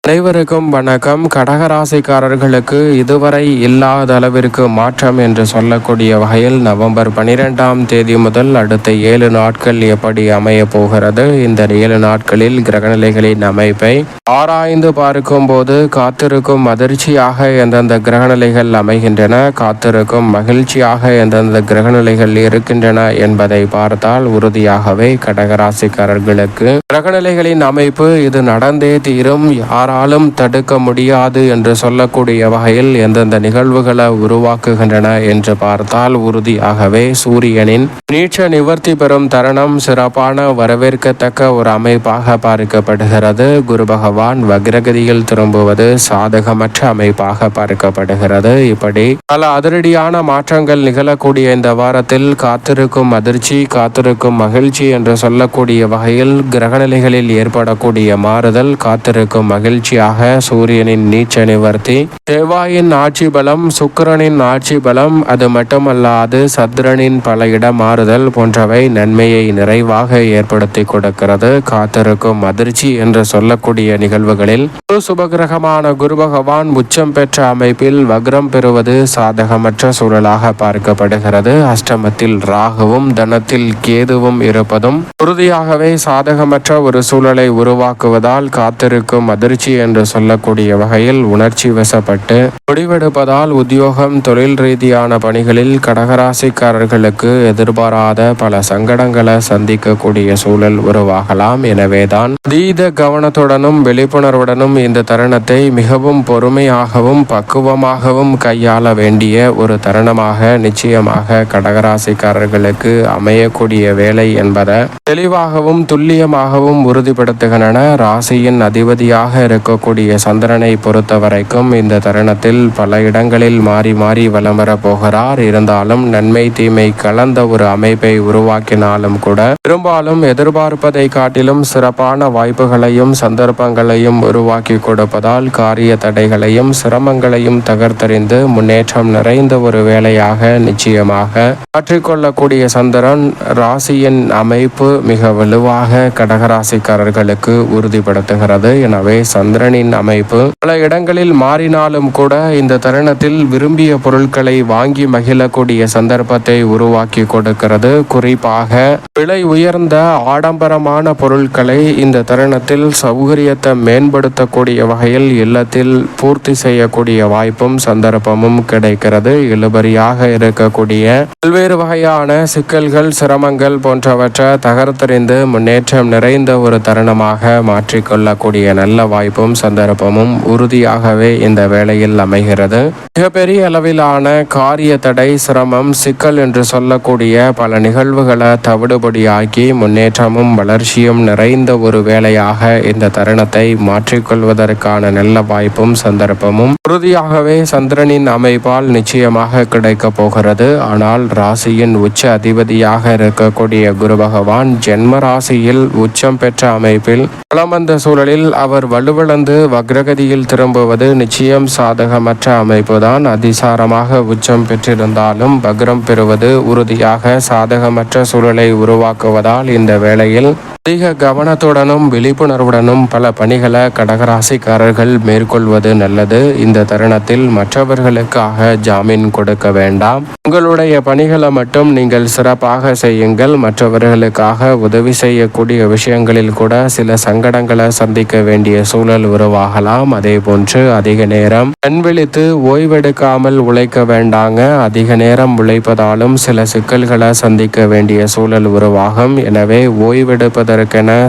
அனைவருக்கும் வணக்கம். கடகராசிக்காரர்களுக்கு இதுவரை இல்லாத அளவிற்கு மாற்றம் என்று சொல்லக்கூடிய வகையில் நவம்பர் 12ஆம் தேதி முதல் அடுத்த 7 நாட்கள் எப்படி அமைய போகிறது, இந்த 7 நாட்களில் கிரகநிலைகளின் அமைப்பை ஆராய்ந்து பார்க்கும் போது காத்திருக்கும் அதிர்ச்சியாக எந்தெந்த கிரகநிலைகள் அமைகின்றன, காத்திருக்கும் மகிழ்ச்சியாக எந்தெந்த கிரகநிலைகள் இருக்கின்றன என்பதை பார்த்தால் உறுதியாகவே கடகராசிக்காரர்களுக்கு கிரகநிலைகளின் அமைப்பு இது நடந்தே தீரும், யாராலும் தடுக்க முடியாது என்று சொல்லக்கூடிய வகையில் எந்தெந்த நிகழ்வுகளை உருவாக்குகின்றன என்று பார்த்தால் உறுதியாகவே சூரியனின் நீட்ச நிவர்த்தி பெறும் தருணம் சிறப்பான வரவேற்கத்தக்க ஒரு அமைப்பாக பார்க்கப்படுகிறது. குரு பகவான் வக்ரகதியில் திரும்புவது சாதகமற்ற அமைப்பாக பார்க்கப்படுகிறது. இப்படி பல அதிரடியான மாற்றங்கள் நிகழக்கூடிய இந்த வாரத்தில் காத்திருக்கும் அதிர்ச்சி, காத்திருக்கும் மகிழ்ச்சி என்று சொல்லக்கூடிய வகையில் கிரகநிலைகளில் ஏற்படக்கூடிய மாறுதல், காத்திருக்கும் மகிழ்ச்சியாக சூரியனின் நீச்ச நிவர்த்தி, செவ்வாயின் ஆட்சி பலம், சுக்கிரனின் ஆட்சி பலம், அது மட்டுமல்லாது சந்திரனின் பல இட மாறுதல் போன்றவை நன்மையை நிறைவாக ஏற்படுத்தி கொடுக்கிறது. காத்திருக்கும் அதிர்ச்சி என்று சொல்லக்கூடிய நிகழ்வுகளில் சுபகிரகமான குரு பகவான் உச்சம் பெற்ற அமைப்பில் வக்ரம் பெறுவது சாதகமற்ற சூழலாக பார்க்கப்படுகிறது. அஷ்டமத்தில் ராகுவும் தனத்தில் கேதுவும் இருப்பதும் உறுதியாகவே சாதகமற்ற ஒரு சூழலை உருவாக்குவதால் காத்திருக்கும் அதிர்ச்சி என்று சொல்லக்கூடிய வகையில் உணர்ச்சி வசப்பட்டு முடிவெடுப்பதால் உத்தியோகம், தொழில் ரீதியான பணிகளில் கடகராசிக்காரர்களுக்கு எதிர்பாராத பல சங்கடங்களை சந்திக்கக்கூடிய சூழல் உருவாகலாம். எனவேதான் அதீத கவனத்துடனும் விழிப்புணர்வுடனும் இந்த தருணத்தை மிகவும் பொறுமையாகவும் பக்குவமாகவும் கையாள வேண்டிய ஒரு தருணமாக நிச்சயமாக கடகராசிக்காரர்களுக்கு அமையக்கூடிய வேலை என்பதை தெளிவாகவும் துல்லியமாகவும் உறுதிப்படுத்துகின்றன. ராசியின் அதிபதியாக இருக்கக்கூடிய சந்திரனை பொறுத்த வரைக்கும் இந்த தருணத்தில் பல இடங்களில் மாறி மாறி வலம் வர போகிறார். இருந்தாலும் நன்மை தீமை கலந்த ஒரு அமைப்பை உருவாக்கினாலும் கூட பெரும்பாலும் எதிர்பார்ப்பதை காட்டிலும் சிறப்பான வாய்ப்புகளையும் சந்தர்ப்பங்களையும் உருவாக்கி கொடுப்பதால் காரிய தடைகளையும் சிரமங்களையும் தகர்த்தறிந்து முன்னேற்றம் நிறைந்த ஒரு வேலையாக நிச்சயமாக மாற்றிக்கொள்ளக்கூடிய சந்திரன் ராசியின் அமைப்பு மிக வலுவாக கடகராசிக்காரர்களுக்கு உறுதிப்படுத்துகிறது. எனவே சந்திரனின் அமைப்பு பல இடங்களில் மாறினாலும் கூட இந்த தருணத்தில் விரும்பிய பொருட்களை வாங்கி மகிழக்கூடிய சந்தர்ப்பத்தை உருவாக்கி கொடுக்கிறது. குறிப்பாக விலை உயர்ந்த ஆடம்பரமான பொருட்களை இந்த தருணத்தில் சௌகரியத்தை மேம்படுத்தக்கூடிய வகையில் இல்லத்தில் பூர்த்தி செய்யக்கூடிய வாய்ப்பும் சந்தர்ப்பமும் கிடைக்கிறது. இழுபறியாக இருக்கக்கூடிய பல்வேறு வகையான சிக்கல்கள், சிரமங்கள் போன்றவற்றை தகர்த்தறிந்து முன்னேற்றம் நிறைந்த ஒரு தருணமாக மாற்றிக்கொள்ளக்கூடிய நல்ல வாய்ப்பும் சந்தர்ப்பமும் உறுதியாகவே இந்த வேளையில் அமைகிறது. மிகப்பெரிய அளவிலான காரிய தடை, சிரமம், சிக்கல் என்று சொல்லக்கூடிய பல நிகழ்வுகளை தவிடுபடியாக்கி முன்னேற்றமும் வளர்ச்சியும் நிறைந்த ஒரு வேலையாக இந்த தருணத்தை மாற்றிக்கொள்வதற்கான நல்ல வாய்ப்பும் சந்தர்ப்பமும் உறுதியாகவே சந்திரனின் அமைப்பால் நிச்சயமாக கிடைக்க போகிறது. ஆனால் ராசியின் உச்ச அதிபதியாக இருக்கக்கூடிய குரு பகவான் ஜென்ம ராசியில் உச்சம் பெற்ற அமைப்பில் வளம் சூழலில் அவர் வலுவிழந்து வக்ரகதியில் திரும்புவது நிச்சயம் சாதகமற்ற அமைப்புதான். அதிசாரமாக உச்சம் பெற்றிருந்தாலும் வக்ரம் பெறுவது உறுதியாக சாதகமற்ற சூழலை உருவாக்குவதால் இந்த வேளையில் அதிக கவனத்துடனும் விழிப்புணர்வுடனும் பல பணிகளை கடகராசிக்காரர்கள் மேற்கொள்வது நல்லது. இந்த தருணத்தில் மற்றவர்களுக்காக ஜாமீன் கொடுக்க வேண்டாம். உங்களுடைய பணிகளை மட்டும் நீங்கள் சிறப்பாக செய்யுங்கள். மற்றவர்களுக்காக உதவி செய்யக்கூடிய விஷயங்களில் கூட சில சங்கடங்களை சந்திக்க வேண்டிய சூழல் உருவாகலாம். அதே போன்று அதிக நேரம் கண் விழித்து ஓய்வெடுக்காமல் உழைக்க வேண்டாங்க. அதிக நேரம் உழைப்பதாலும் சில சிக்கல்களை சந்திக்க வேண்டிய சூழல் உருவாகும். எனவே ஓய்வெடுப்பதற்கென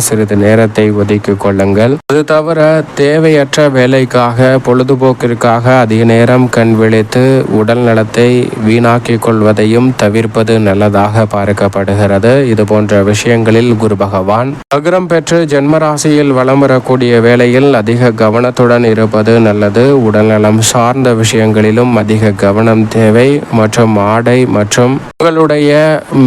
சிறிது நேரத்தை ஒதுக்கிக் கொள்ளுங்கள். அது தவிர தேவையற்ற வேலைக்காக, பொழுதுபோக்கிற்காக அதிக நேரம் கண் விழித்து உடல் நலத்தை வீணாக்கிக் கொள்வதையும் தவிர்ப்பது நல்லதாக பார்க்கப்படுகிறது. இது போன்ற விஷயங்களில் குரு பகவான் வக்ரம் பெற்று ஜென்மராசியில் வலம் வரக்கூடிய வேளையில் அதிக கவனத்துடன் இருப்பது நல்லது. உடல்நலம் சார்ந்த விஷயங்களிலும் அதிக கவனம் தேவை. மற்றும் ஆடை மற்றும் உங்களுடைய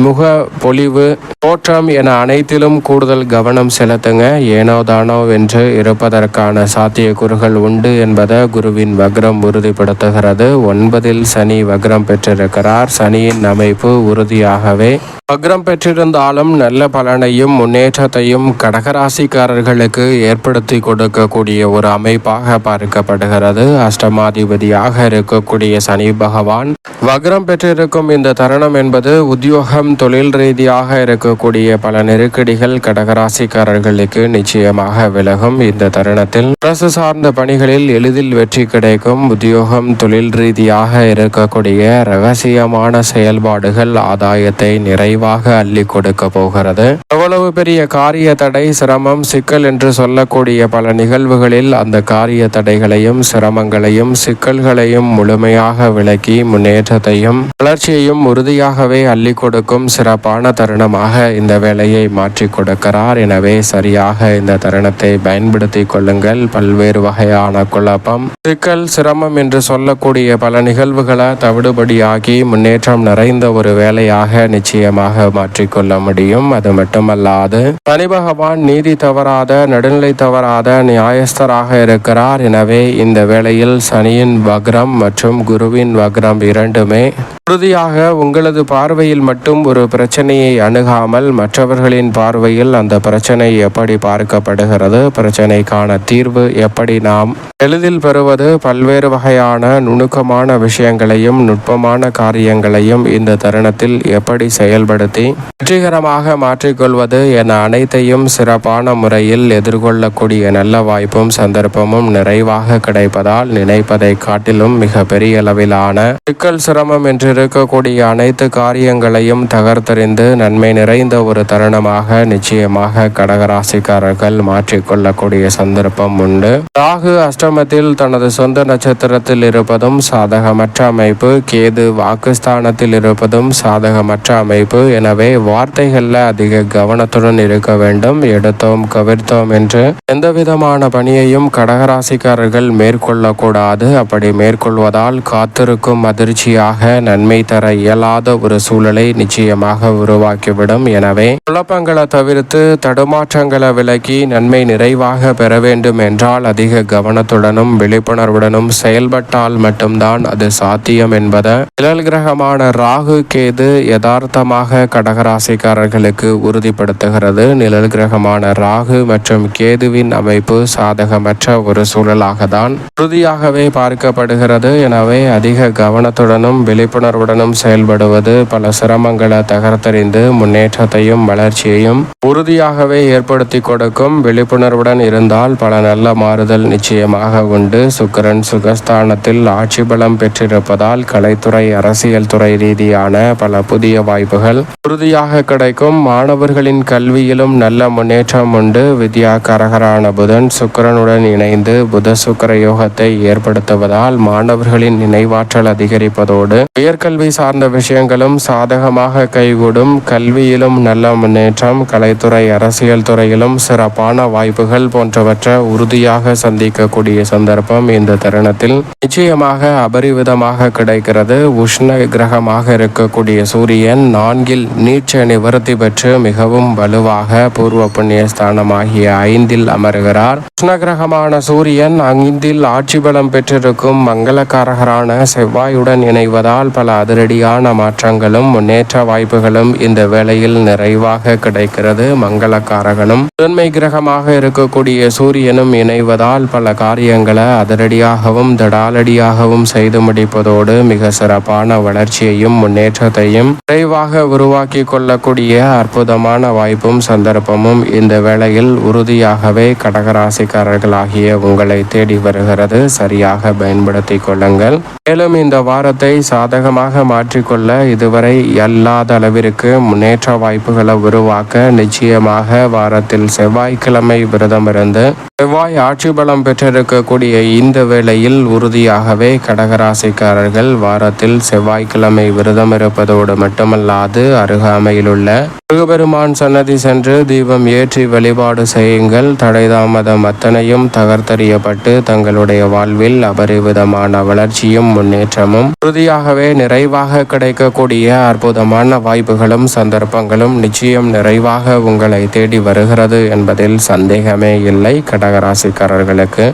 முக பொலிவு, தோற்றம் என அனைத்திலும் கூடுதல் கூடுதல் கவனம் செலுத்துங்க. ஏனோ தானோ என்று இருப்பதற்கான சாத்தியக்கூறுகள் உண்டு என்பதை குருவின் வக்ரம் உறுதிப்படுத்துகிறது. 9ல் சனி வக்ரம் பெற்றிருக்கிறார். சனியின் அமைப்பு உறுதியாகவே வக்ரம் பெற்றிருந்தாலும் நல்ல பலனையும் முன்னேற்றத்தையும் கடகராசிக்காரர்களுக்கு ஏற்படுத்தி கொடுக்கக்கூடிய ஒரு அமைப்பாக பார்க்கப்படுகிறது. அஷ்டமாதிபதியாக இருக்கக்கூடிய சனி பகவான் வக்ரம் பெற்றிருக்கும் இந்த தருணம் என்பது உத்தியோகம், தொழில் ரீதியாக இருக்கக்கூடிய பல நெருக்கடிகள் கடகராசிக்காரர்களுக்கு நிச்சயமாக விலகும். இந்த தருணத்தில் அரசு சார்ந்த பணிகளில் எளிதில் வெற்றி கிடைக்கும். உத்தியோகம், தொழில் ரீதியாக இருக்கக்கூடிய ரகசியமான செயல்பாடுகள் ஆதாயத்தை நிறைவாக அள்ளி கொடுக்க போகிறது. எவ்வளவு பெரிய காரிய தடை, சிரமம், சிக்கல் என்று சொல்லக்கூடிய பல நிகழ்வுகளில் அந்த காரிய தடைகளையும் சிரமங்களையும் சிக்கல்களையும் முழுமையாக விலக்கி முன்னேற்றத்தையும் வளர்ச்சியையும் உறுதியாகவே அள்ளி கொடுக்கும் சிறப்பான தருணமாக இந்த வேலையை மாற்றி கொடுக்கிறார். எனவே சரியாக இந்த தருணத்தை பயன்படுத்தி கொள்ளுங்கள். பல்வேறு வகையான குழப்பம், சிக்கல், சிரமம் என்று சொல்லக்கூடிய பல நிகழ்வுகளை தவிடுபடியாகி முன்னேற்றம் நிறைந்த ஒரு வேலையாக நிச்சயமாக மாற்றிக்கொள்ள முடியும். அது மட்டுமல்லாது சனி பகவான் நீதி தவறாத, நடுநிலை தவறாத நியாயஸ்தராக இருக்கிறார். எனவே இந்த வேளையில் சனியின் வக்ரம் மற்றும் குருவின் வக்ரம் இரண்டுமே உறுதியாக உங்களது பார்வையில் மட்டும் ஒரு பிரச்சனையை அணுகாமல் மற்றவர்களின் பார்வையில் அந்த பிரச்சனை எப்படி பார்க்கப்படுகிறது, பிரச்சனைக்கான தீர்வு எப்படி நாம் எளிதில் பெறுவது, பல்வேறு வகையான நுணுக்கமான விஷயங்களையும் நுட்பமான காரியங்களையும் இந்த தருணத்தில் எப்படி செயல்படுத்தி வெற்றிகரமாக மாற்றிக்கொள்வது என அனைத்தையும் சிறப்பான முறையில் எதிர்கொள்ளக்கூடிய நல்ல வாய்ப்பும் சந்தர்ப்பமும் நிறைவாக கிடைப்பதால் நினைப்பதை காட்டிலும் மிக பெரிய அளவிலான சிக்கல், சிரமம் என்று இருக்கக்கூடிய அனைத்து காரியங்களையும் தகர்த்தெறிந்து நன்மை நிறைந்த ஒரு தருணமாக நிச்சயமாக கடகராசிக்காரர்கள் மாற்றிக்கொள்ளக்கூடிய சந்தர்ப்பம் உண்டு. ராகு அஷ்டமத்தில் தனது சொந்த நட்சத்திரத்தில் இருப்பதும் சாதகமற்ற அமைப்பு. கேது வாக்குஸ்தானத்தில் இருப்பதும் சாதகமற்ற அமைப்பு. எனவே வார்த்தைகள்ல அதிக கவனத்துடன் இருக்க வேண்டும். எடுத்தோம் கவிர்த்தோம் என்று எந்த விதமான பணியையும் கடகராசிக்காரர்கள் மேற்கொள்ளக்கூடாது. அப்படி மேற்கொள்வதால் காத்திருக்கும் அதிர்ச்சியாக நன்மை தர இயலாத ஒரு சூழலை நிச்சயமாக உருவாக்கிவிடும். எனவே குழப்பங்களை தவிர்த்து தடுமாற்றங்களை விலக்கி நன்மை நிறைவாக பெற வேண்டும் என்றால் அதிக கவனத்துடனும் விழிப்புணர்வுடனும் செயல்பட்டால் மட்டும்தான் அது சாத்தியம் என்பதை நிழல் கிரகமான ராகு கேது யதார்த்தமாக கடகராசிக்காரர்களுக்கு உறுதிப்படுத்துகிறது. நிழல் கிரகமான ராகு மற்றும் கேதுவின் அமைப்பு சாதகமற்ற ஒரு சூழலாக தான் உறுதியாகவே பார்க்கப்படுகிறது. எனவே அதிக கவனத்துடனும் விழிப்புணர்வுடனும் செயல்படுவது பல சிரமங்களை தகர்த்தறிந்து முன்னேற்றத்தையும் வளர்ச்சியையும் உறுதியாகவே ஏற்படுத்தி கொடுக்கும். விழிப்புணர்வுடன் இருந்தால் பல நல்ல மாறுதல் நிச்சயமாக உண்டு. சுக்கிரன் சுகஸ்தானத்தில் ஆட்சி பலம் பெற்றிருப்பதால் கலைத்துறை, அரசியல் துறை ரீதியான பல புதிய வாய்ப்புகள் உறுதியாக கிடைக்கும். மாணவர்களின் கல்வியிலும் நல்ல முன்னேற்றம் உண்டு. வித்யா கரகரான புதன் சுக்கிரனுடன் இணைந்து புத சுக்கிர யோகத்தை ஏற்படுத்துவதால் மாணவர்களின் நினைவாற்றல் அதிகரிப்பதோடு உயர்கல்வி சார்ந்த விஷயங்களும் சாதகமாக கைகூடும். கல்வியிலும் நல்ல முன்னேற்றம், கலைத்துறை, அரசியல் துறையிலும் சிறப்பான வாய்ப்புகள் போன்றவற்றை உறுதியாக சந்திக்கக்கூடிய சந்தர்ப்பம் இந்த தருணத்தில் நிச்சயமாக அபரிவிதமாக கிடைக்கிறது. உஷ்ண கிரகமாக இருக்கக்கூடிய சூரியன் 4ல் நீட்ச நிவர்த்தி பெற்று மிகவும் வலுவாக பூர்வ புண்ணிய ஸ்தானமாகிய 5ல் அமர்கிறார். உஷ்ண கிரகமான சூரியன் 5ல் ஆட்சி பலம் பெற்றிருக்கும் மங்களக்காரகரான செவ்வாயுடன் இணைவதால் பல அதிரடியான மாற்றங்களும் முன்னேற்ற வாய்ப்புகளும் இந்த வேளையில் நிறைவாக கிடைக்கிறது. மங்களக்காரகனும் முதன்மை கிரகமாக இருக்கக்கூடிய சூரியனும் இணைவதால் பல காரியங்களை அதிரடியாகவும் தடாலடியாகவும் செய்து முடிப்பதோடு மிக சிறப்பான வளர்ச்சியையும் முன்னேற்றத்தையும் விரைவாக உருவாக்கி கொள்ளக்கூடிய அற்புதமான வாய்ப்பும் சந்தர்ப்பமும் இந்த வேளையில் உறுதியாகவே கடகராசிக்காரர்களாகிய உங்களை தேடி வருகிறது. சரியாக பயன்படுத்திக் கொள்ளுங்கள். மேலும் இந்த வாரத்தை சாதகமாக மாற்றிக்கொள்ள இதுவரை அல்லாத அளவிற்கு முன்னேற்ற வாய்ப்புகளை உருவாக்க நிச்சயமாக வாரத்தில் செவ்வாய்க்கிழமை விரதமிருந்து செவ்வாய் ஆட்சி பலம் பெற்றிருக்கக்கூடிய இந்த வேளையில் உறுதியாகவே கடகராசிக்காரர்கள் வாரத்தில் செவ்வாய்க்கிழமை விரதம் இருப்பதோடு மட்டுமல்லாது அருகாமையிலுள்ள முருகப்பெருமான் சன்னதி சென்று தீபம் ஏற்றி வழிபாடு செய்யுங்கள். தடைதாமதம் அத்தனையும் தகர்த்தறியப்பட்டு தங்களுடைய வாழ்வில் அபரிவிதமான வளர்ச்சியும் முன்னேற்றமும் உறுதியாகவே நிறைவாக கிடைக்கக்கூடிய அற்புதமான வாய்ப்புகளும் சந்தர்ப்பங்களும் நிச்சயம் நிறைவாக உங்களை தேடி வருகிறது என்பதில் சந்தேகமே இல்லை கடகராசிக்காரர்களுக்கு.